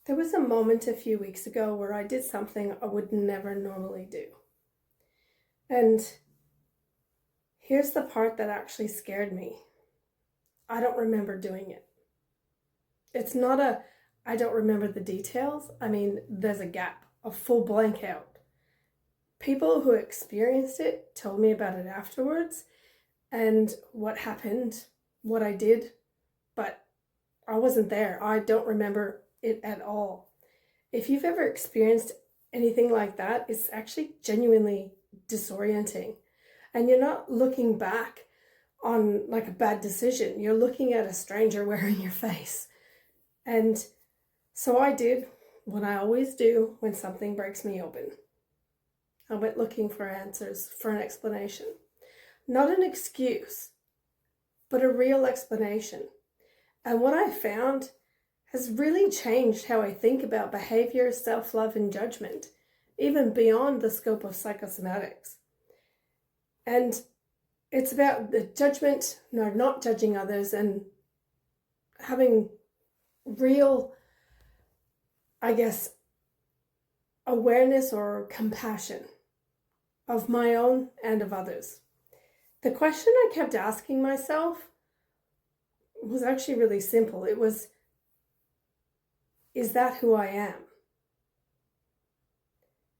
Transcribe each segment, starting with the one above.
There was a moment a few weeks ago where I did something I would never normally do. And here's the part that actually scared me. I don't remember doing it. It's not I don't remember the details. I mean, there's a gap, a full blank out. People who experienced it told me about it afterwards and what happened, what I did, but I wasn't there. I don't remember it at all. If you've ever experienced anything like that, it's actually genuinely disorienting. And you're not looking back on like a bad decision. You're looking at a stranger wearing your face. And so I did what I always do when something breaks me open. I went looking for answers, for an explanation. Not an excuse, but a real explanation. And what I found has really changed how I think about behavior, self-love, and judgment, even beyond the scope of psychosomatics. And it's about the judgment, not judging others, and having real, awareness or compassion of my own and of others. The question I kept asking myself was actually really simple. It was, is that who I am?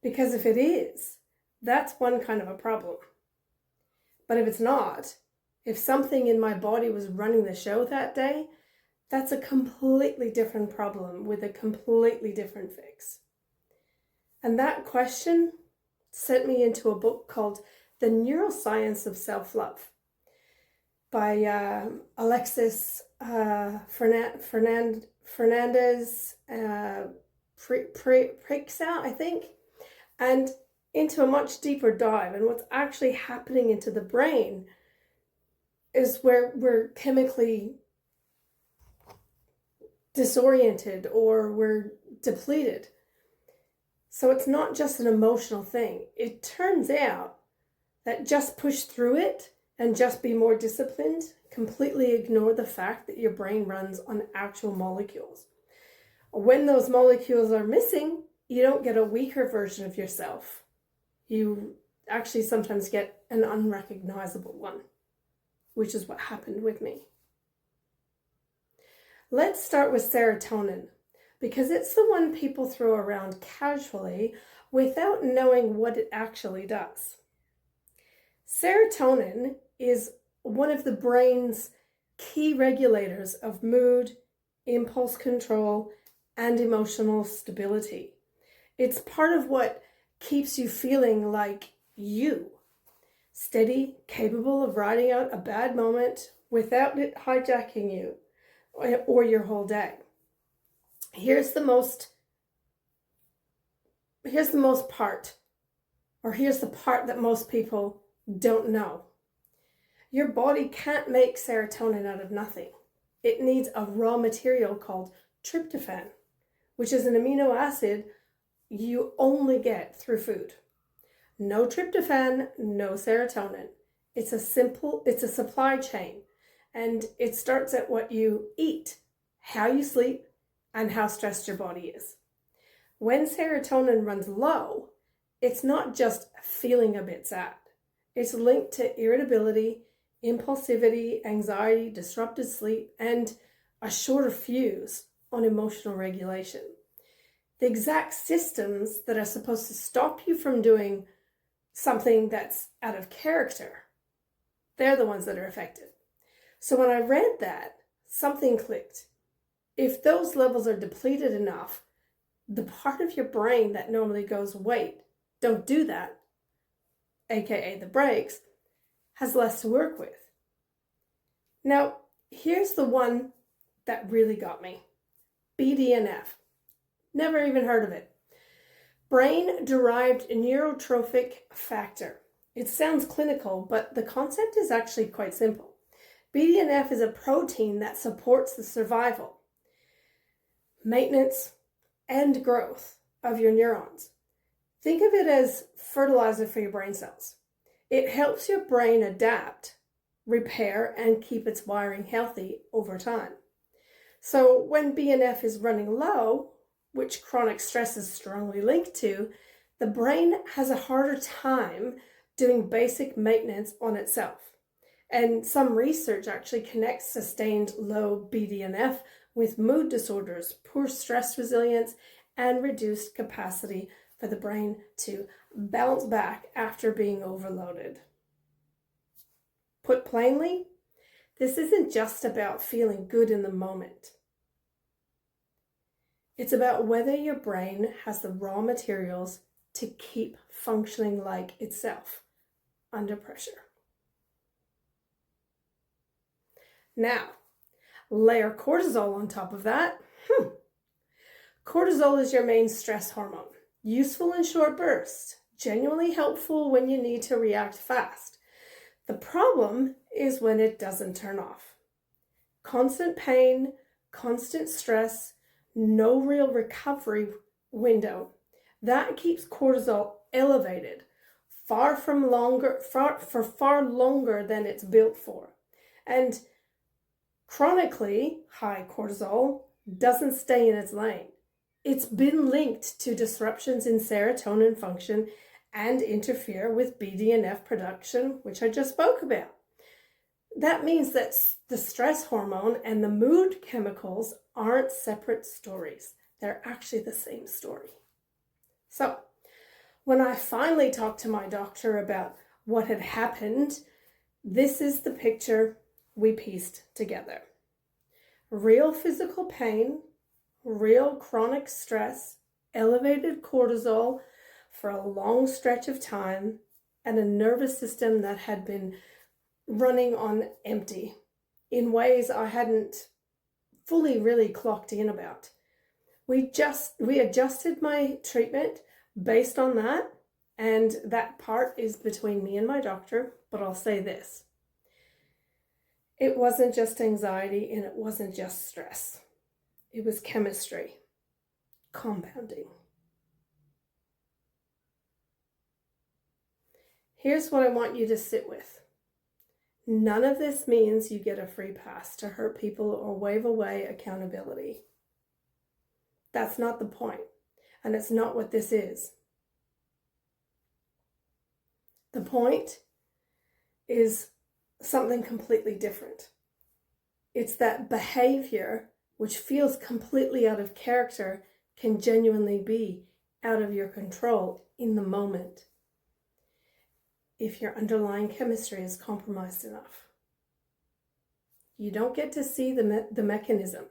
Because if it is, that's one kind of a problem. But if it's not, if something in my body was running the show that day, that's a completely different problem with a completely different fix. And that question sent me into a book called The Neuroscience of Self-Love by Alexis Fernandez Prixout, I think, and into a much deeper dive. And what's actually happening into the brain is where we're chemically disoriented or we're depleted. So it's not just an emotional thing. It turns out that just push through it and just be more disciplined, completely ignore the fact that your brain runs on actual molecules. When those molecules are missing, you don't get a weaker version of yourself. You actually sometimes get an unrecognizable one, which is what happened with me. Let's start with serotonin, because it's the one people throw around casually without knowing what it actually does. Serotonin is one of the brain's key regulators of mood, impulse control, and emotional stability. It's part of what keeps you feeling like you, steady, capable of riding out a bad moment without it hijacking you or your whole day. Here's the part that most people don't know. Your body can't make serotonin out of nothing. It needs a raw material called tryptophan, which is an amino acid you only get through food. No tryptophan, no serotonin. It's a supply chain, and it starts at what you eat, how you sleep, and how stressed your body is. When serotonin runs low, it's not just feeling a bit sad. It's linked to irritability, impulsivity, anxiety, disrupted sleep, and a shorter fuse on emotional regulation. The exact systems that are supposed to stop you from doing something that's out of character, they're the ones that are affected. So when I read that, something clicked. If those levels are depleted enough, the part of your brain that normally goes, wait, don't do that, aka the brakes, has less to work with. Now, here's the one that really got me. BDNF. Never even heard of it. Brain-derived neurotrophic factor. It sounds clinical, but the concept is actually quite simple. BDNF is a protein that supports the survival, maintenance, and growth of your neurons. Think of it as fertilizer for your brain cells. It helps your brain adapt, repair, and keep its wiring healthy over time. So when BNF is running low, which chronic stress is strongly linked to, the brain has a harder time doing basic maintenance on itself. And some research actually connects sustained low BDNF with mood disorders, poor stress resilience, and reduced capacity for the brain to bounce back after being overloaded. Put plainly, this isn't just about feeling good in the moment. It's about whether your brain has the raw materials to keep functioning like itself under pressure. Now, layer cortisol on top of that. Cortisol is your main stress hormone. Useful in short bursts, genuinely helpful when you need to react fast. The problem is when it doesn't turn off. Constant pain, constant stress, no real recovery window. That keeps cortisol elevated for far longer than it's built for. And chronically high cortisol doesn't stay in its lane. It's been linked to disruptions in serotonin function and interfere with BDNF production, which I just spoke about. That means that the stress hormone and the mood chemicals aren't separate stories. They're actually the same story. So, when I finally talked to my doctor about what had happened, this is the picture we pieced together. Real physical pain, real chronic stress, elevated cortisol for a long stretch of time, and a nervous system that had been running on empty in ways I hadn't fully really clocked in about. We adjusted my treatment based on that, and that part is between me and my doctor, but I'll say this. It wasn't just anxiety and it wasn't just stress. It was chemistry, compounding. Here's what I want you to sit with. None of this means you get a free pass to hurt people or wave away accountability. That's not the point, and it's not what this is. The point is something completely different. It's that behavior which feels completely out of character can genuinely be out of your control in the moment if your underlying chemistry is compromised enough. You don't get to see the mechanism.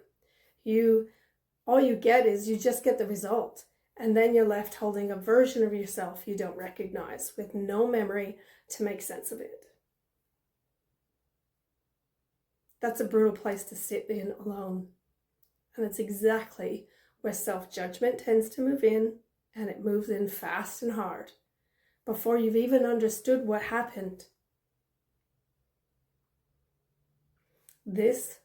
All you get is you just get the result, and then you're left holding a version of yourself you don't recognize with no memory to make sense of it. That's a brutal place to sit in alone. And it's exactly where self-judgment tends to move in, and it moves in fast and hard before you've even understood what happened. This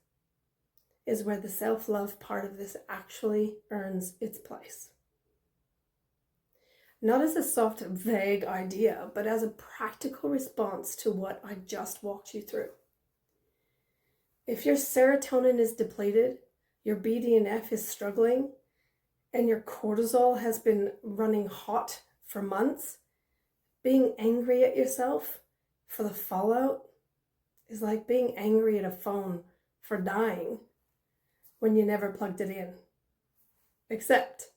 is where the self-love part of this actually earns its place. Not as a soft, vague idea, but as a practical response to what I just walked you through. If your serotonin is depleted, your BDNF is struggling, and your cortisol has been running hot for months, being angry at yourself for the fallout is like being angry at a phone for dying when you never plugged it in. Except,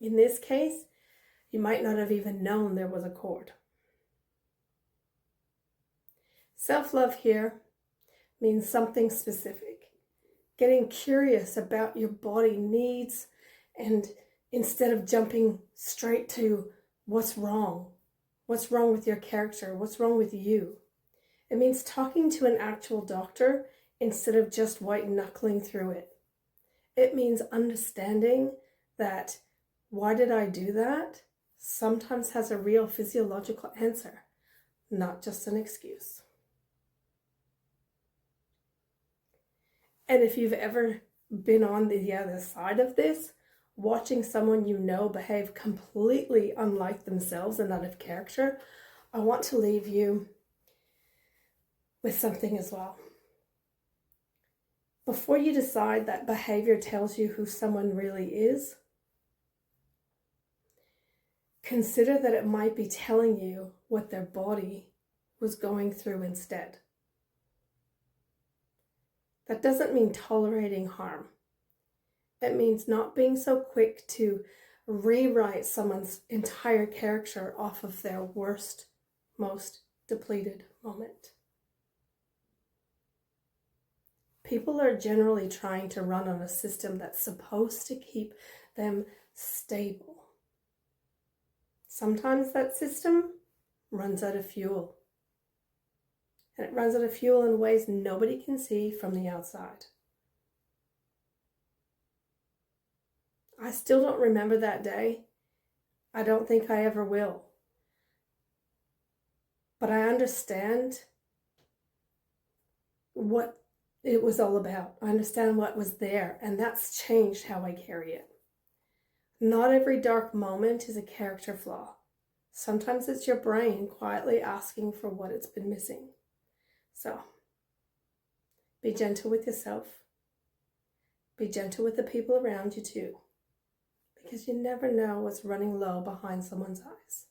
in this case, you might not have even known there was a cord. Self-love here means something specific. Getting curious about your body needs, and instead of jumping straight to what's wrong with your character, what's wrong with you. It means talking to an actual doctor instead of just white knuckling through it. It means understanding that why did I do that sometimes has a real physiological answer, not just an excuse. And if you've ever been on the other side of this, watching someone you know behave completely unlike themselves and out of character, I want to leave you with something as well. Before you decide that behavior tells you who someone really is, consider that it might be telling you what their body was going through instead. That doesn't mean tolerating harm. It means not being so quick to rewrite someone's entire character off of their worst, most depleted moment. People are generally trying to run on a system that's supposed to keep them stable. Sometimes that system runs out of fuel. And it runs out of fuel in ways nobody can see from the outside. I still don't remember that day. I don't think I ever will. But I understand what it was all about. I understand what was there, and that's changed how I carry it. Not every dark moment is a character flaw. Sometimes it's your brain quietly asking for what it's been missing. So, be gentle with yourself. Be gentle with the people around you too, because you never know what's running low behind someone's eyes.